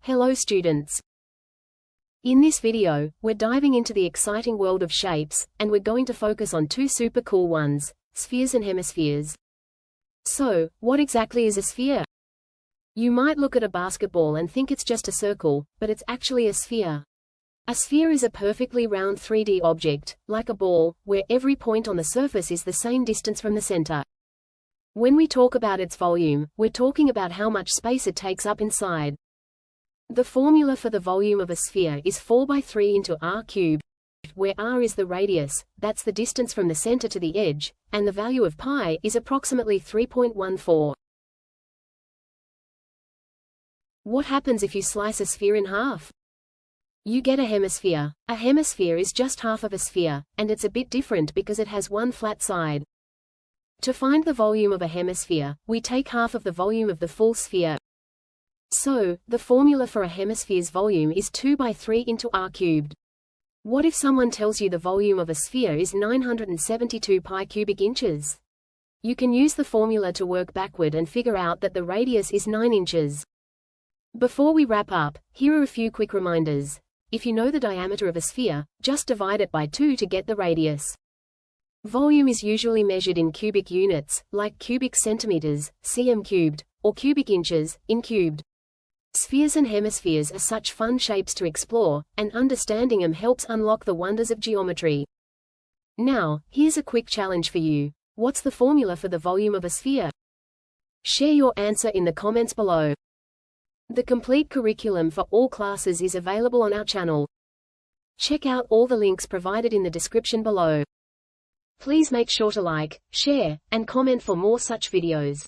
Hello students. In this video, we're diving into the exciting world of shapes, and we're going to focus on two super cool ones, spheres and hemispheres. So, what exactly is a sphere? You might look at a basketball and think it's just a circle, but it's actually a sphere. A sphere is a perfectly round 3D object, like a ball, where every point on the surface is the same distance from the center. When we talk about its volume, we're talking about how much space it takes up inside. The formula for the volume of a sphere is 4 by 3 into r cubed, where r is the radius, that's the distance from the center to the edge, and the value of pi is approximately 3.14. What happens if you slice a sphere in half? You get a hemisphere. A hemisphere is just half of a sphere, and it's a bit different because it has one flat side. To find the volume of a hemisphere, we take half of the volume of the full sphere. So, the formula for a hemisphere's volume is 2 by 3 into r cubed. What if someone tells you the volume of a sphere is 972 pi cubic inches? You can use the formula to work backward and figure out that the radius is 9 inches. Before we wrap up, here are a few quick reminders. If you know the diameter of a sphere, just divide it by 2 to get the radius. Volume is usually measured in cubic units, like cubic centimeters, cm cubed, or cubic inches, in cubed. Spheres and hemispheres are such fun shapes to explore, and understanding them helps unlock the wonders of geometry. Now, here's a quick challenge for you. What's the formula for the volume of a sphere? Share your answer in the comments below. The complete curriculum for all classes is available on our channel. Check out all the links provided in the description below. Please make sure to like, share, and comment for more such videos.